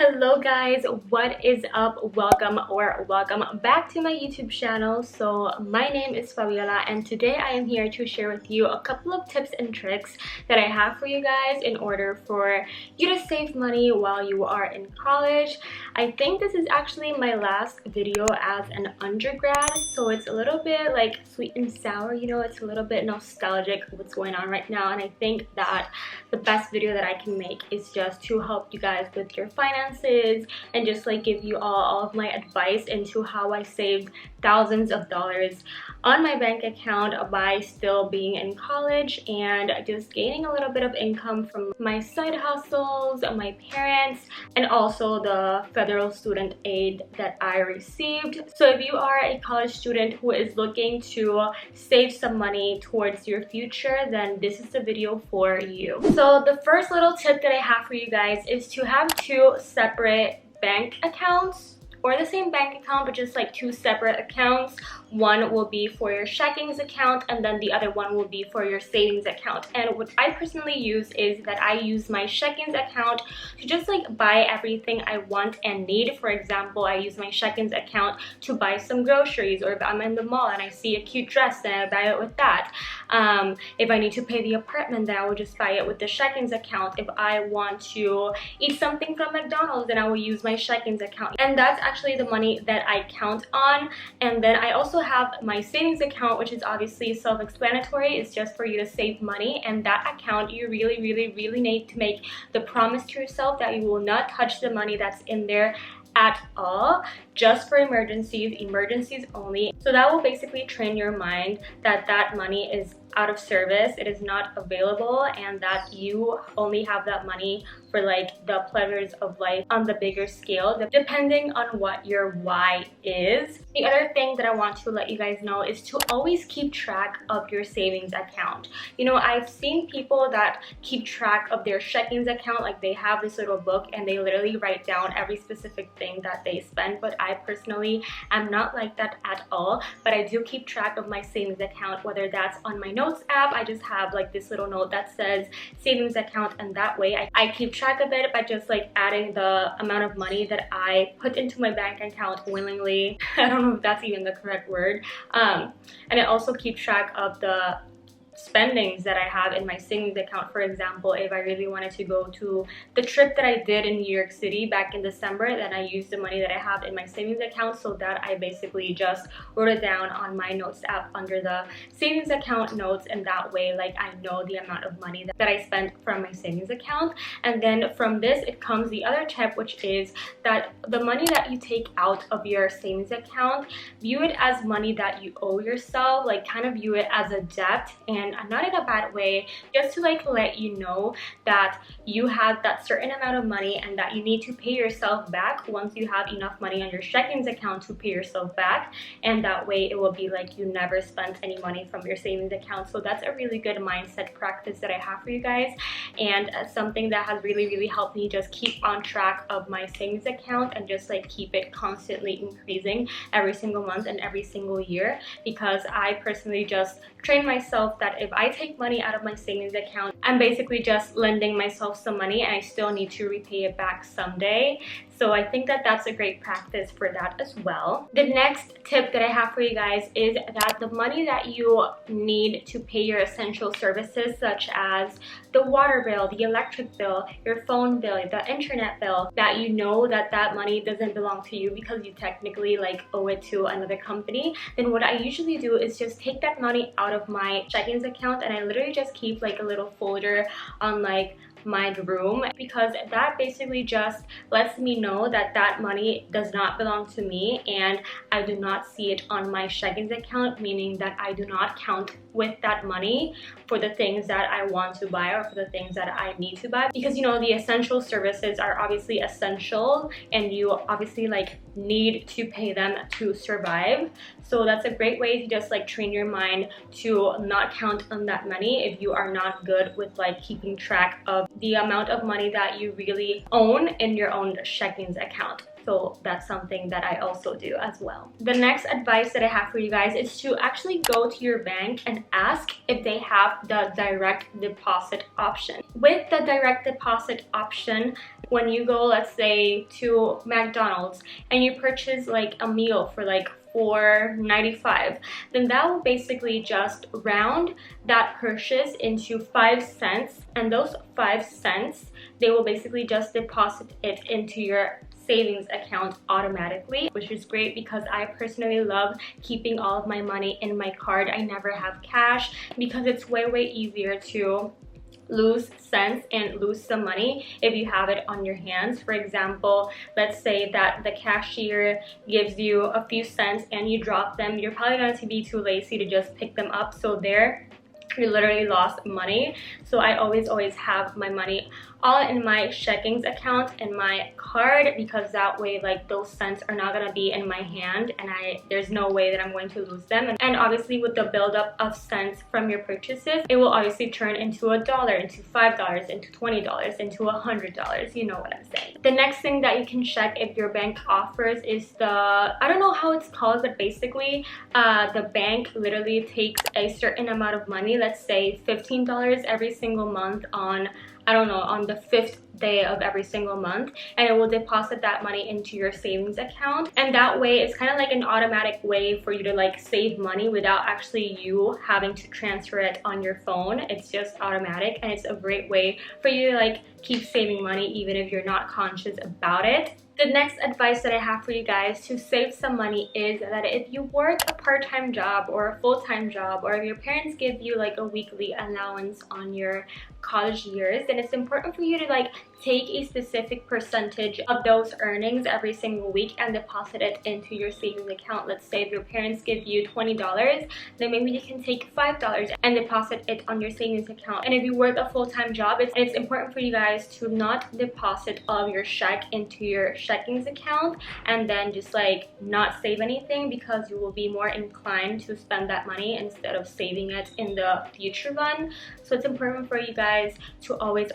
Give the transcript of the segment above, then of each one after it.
Hello guys, what is up? Welcome back to my YouTube channel. So my name is Fabiola and today I am here to share with you a couple of tips and tricks that I have for you guys in order for you to save money while you are in college. I think this is actually my last video as an undergrad, so it's a little bit like sweet and sour, you know, it's a little bit nostalgic what's going on right now, and I think that the best video that I can make is just to help you guys with your finances and just like give you all of my advice into how I saved thousands of dollars on my bank account by still being in college and just gaining a little bit of income from my side hustles, my parents, and also the federal student aid that I received. So if you are a college student who is looking to save some money towards your future, then this is the video for you. So the first little tip that I have for you guys is to have two separate bank accounts, or the same bank account but just like two separate accounts. One will be for your checkings account and then the other one will be for your savings account. And what I personally use is that I use my checkings account to just like buy everything I want and need. For example, I use my checkings account to buy some groceries, or if I'm in the mall and I see a cute dress, then I buy it with that. If I need to pay the apartment, then I will just buy it with the checkings account. If I want to eat something from McDonald's, then I will use my checkings account. And that's actually the money that I count on. And then I also have my savings account, which is obviously self-explanatory. It's just for you to save money, and that account you really need to make the promise to yourself that you will not touch the money that's in there at all, just for emergencies only. So that will basically train your mind that that money is out of service, it is not available, and that you only have that money for like the pleasures of life on the bigger scale, depending on what your why is. The other thing that I want to let you guys know is to always keep track of your savings account. You know, I've seen people that keep track of their checkings account, like they have this little book and they literally write down every specific thing that they spend, but I personally am not like that at all. But I do keep track of my savings account, whether that's on my notes app. I just have like this little note that says savings account, and that way I keep track of it by just like adding the amount of money that I put into my bank account willingly. I don't know if that's even the correct word. And I also keep track of the spendings that I have in my savings account. For example, if I really wanted to go to the trip that I did in New York City back in December, then I used the money that I have in my savings account, so that I basically just wrote it down on my notes app under the savings account notes, and that way like I know the amount of money that I spent from my savings account. And then from this it comes the other tip, which is that the money that you take out of your savings account, view it as money that you owe yourself, like kind of view it as a debt, and not in a bad way, just to like let you know that you have that certain amount of money and that you need to pay yourself back once you have enough money on your checkings account to pay yourself back. And that way it will be like you never spent any money from your savings account. So that's a really good mindset practice that I have for you guys, and something that has really helped me just keep on track of my savings account and just like keep it constantly increasing every single month and every single year, because I personally just train myself that if I take money out of my savings account, I'm basically just lending myself some money and I still need to repay it back someday. So I think that that's a great practice for that as well. The next tip that I have for you guys is that the money that you need to pay your essential services, such as the water bill, the electric bill, your phone bill, the internet bill, that you know that that money doesn't belong to you because you technically like owe it to another company, then what I usually do is just take that money out of my checkings account and I literally just keep like a little folder on like my room, because that basically just lets me know that that money does not belong to me and I do not see it on my checkings account, meaning that I do not count with that money for the things that I want to buy or for the things that I need to buy, because you know the essential services are obviously essential and you obviously like need to pay them to survive. So that's a great way to just like train your mind to not count on that money if you are not good with like keeping track of the amount of money that you really own in your own checkings account. so that's something that I also do as well. The next advice that I have for you guys is to actually go to your bank and ask if they have the direct deposit option. With the direct deposit option, when you go, let's say, to McDonald's and you purchase like a meal for like $4.95, then that will basically just round that purchase into 5 cents, and those 5 cents, they will basically just deposit it into your savings account automatically, which is great because I personally love keeping all of my money in my card. I never have cash because it's way easier to lose cents and lose some money if you have it on your hands. For example, let's say that the cashier gives you a few cents and you drop them, you're probably going to be too lazy to just pick them up, so there you literally lost money. So I always have my money all in my checkings account and my card, because that way like those cents are not gonna be in my hand and there's no way that I'm going to lose them. And obviously with the buildup of cents from your purchases, it will obviously turn into $1, into $5, into $20, into $100. You know what I'm saying. The next thing that you can check if your bank offers is the, I don't know how it's called, but basically the bank literally takes a certain amount of money, let's say $15 every single month on, I don't know, on the 5th day of every single month, and it will deposit that money into your savings account. And that way it's kind of like an automatic way for you to like save money without actually you having to transfer it on your phone. It's just automatic, and it's a great way for you to like keep saving money even if you're not conscious about it. The next advice that I have for you guys to save some money is that if you work a part-time job or a full-time job, or if your parents give you like a weekly allowance on your college years, then it's important for you to like take a specific percentage of those earnings every single week and deposit it into your savings account. Let's say if your parents give you $20, then maybe you can take $5 and deposit it on your savings account. And if you work a full-time job, it's important for you guys to not deposit all of your check into your checkings account and then just like not save anything, because you will be more inclined to spend that money instead of saving it in the future run. So it's important for you guys to always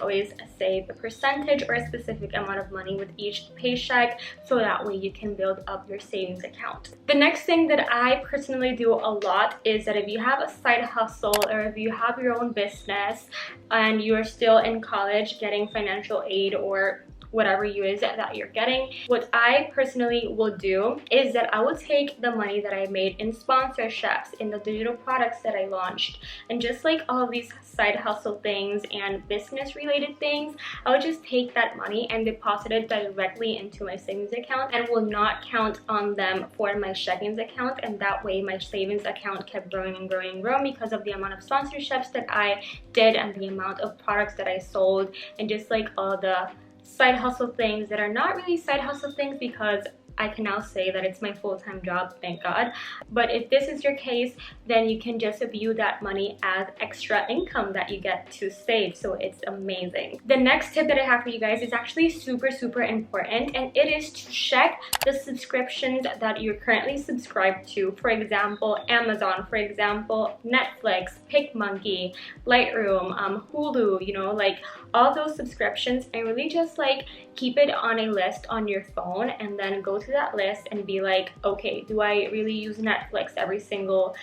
save a percentage or a specific amount of money with each paycheck, so that way you can build up your savings account. The next thing that I personally do a lot is that if you have a side hustle or if you have your own business and you're still in college getting financial aid or whatever you is that you're getting, what I personally will do is that I will take the money that I made in sponsorships, in the digital products that I launched, and just like all of these side hustle things and business related things, I would just take that money and deposit it directly into my savings account and will not count on them for my checkings account. And that way my savings account kept growing and growing and growing because of the amount of sponsorships that I did and the amount of products that I sold, and just like all the side hustle things that are not really side hustle things, because I can now say that it's my full-time job, thank God. But if this is your case, then you can just view that money as extra income that you get to save. So it's amazing. The next tip that I have for you guys is actually super important, and it is to check the subscriptions that you're currently subscribed to. For example, Amazon, for example, Netflix, PicMonkey, Lightroom, Hulu, you know, like all those subscriptions, and really just like keep it on a list on your phone, and then go to that list and be like, okay, do I really use Netflix every single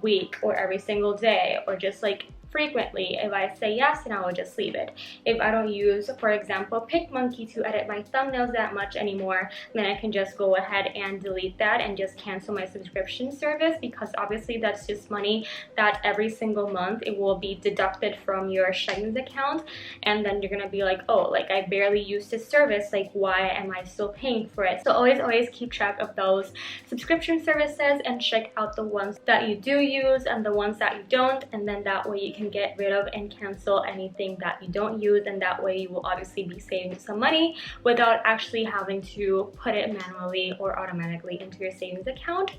week or every single day, or just like frequently? If I say yes, then I will just leave it. If I don't use, for example, PicMonkey to edit my thumbnails that much anymore, then I can just go ahead and delete that and just cancel my subscription service, because obviously that's just money that every single month it will be deducted from your savings account, and then you're gonna be like, oh, like I barely used this service, like why am I still paying for it? So always keep track of those subscription services and check out the ones that you do use and the ones that you don't, and then that way you can get rid of and cancel anything that you don't use, and that way you will obviously be saving some money without actually having to put it manually or automatically into your savings account.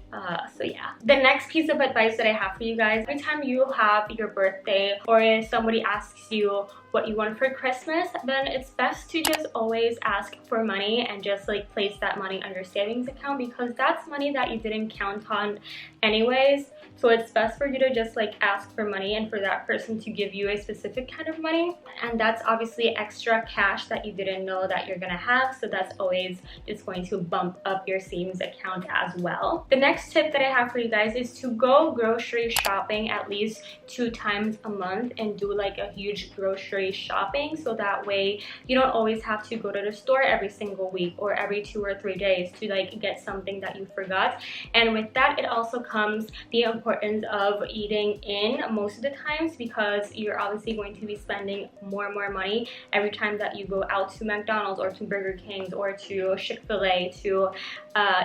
So yeah. The next piece of advice that I have for you guys, every time you have your birthday or if somebody asks you what you want for Christmas, then it's best to just always ask for money and just like place that money on your savings account, because that's money that you didn't count on anyways. So it's best for you to just like ask for money and for that person to give you a specific kind of money, and that's obviously extra cash that you didn't know that you're gonna have, so that's always just going to bump up your savings account as well. The next tip that I have for you guys is to go grocery shopping at least 2 times a month and do like a huge grocery shopping, so that way you don't always have to go to the store every single week or every 2 or 3 days to like get something that you forgot. And with that, it also comes the importance of eating in most of the times, because you're obviously going to be spending more and more money every time that you go out to McDonald's or to Burger King's or to Chick-fil-A to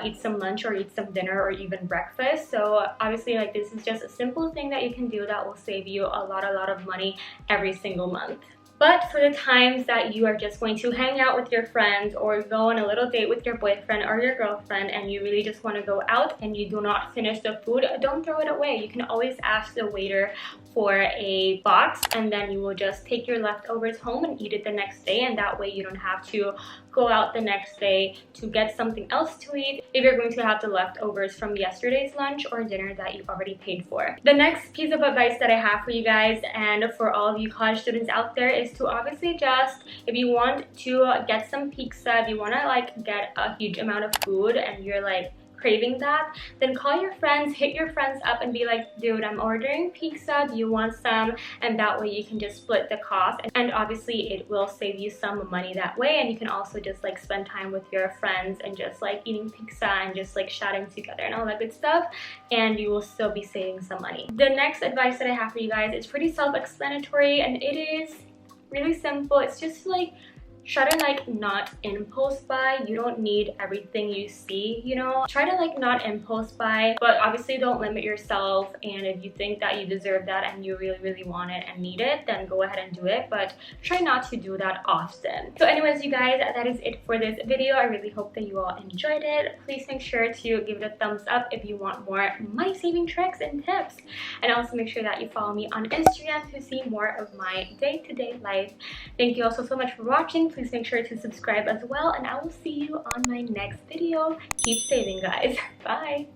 eat some lunch or eat some dinner or even breakfast. So obviously, like, this is just a simple thing that you can do that will save you a lot of money every single month. But for the times that you are just going to hang out with your friends or go on a little date with your boyfriend or your girlfriend and you really just want to go out and you do not finish the food, don't throw it away. You can always ask the waiter for a box, and then you will just take your leftovers home and eat it the next day, and that way you don't have to go out the next day to get something else to eat if you're going to have the leftovers from yesterday's lunch or dinner that you already paid for. The next piece of advice that I have for you guys and for all of you college students out there is to obviously just, if you want to get some pizza, if you want to like get a huge amount of food and you're like craving that, then call your friends, hit your friends up and be like, dude, I'm ordering pizza, do you want some? And that way you can just split the cost, and obviously it will save you some money that way, and you can also just like spend time with your friends and just like eating pizza and just like chatting together and all that good stuff, and you will still be saving some money. The next advice that I have for you guys is pretty self-explanatory, and it is really simple. It's just like, try to like not impulse buy. You don't need everything you see, you know. Try to like not impulse buy, but obviously don't limit yourself, and if you think that you deserve that and you really want it and need it, then go ahead and do it, but try not to do that often. So anyways, you guys, that is it for this video. I really hope that you all enjoyed it. Please make sure to give it a thumbs up if you want more money saving tricks and tips, and also make sure that you follow me on Instagram to see more of my day-to-day life. Thank you all so much for watching. Please make sure to subscribe as well, and I will see you on my next video. Keep saving, guys. Bye.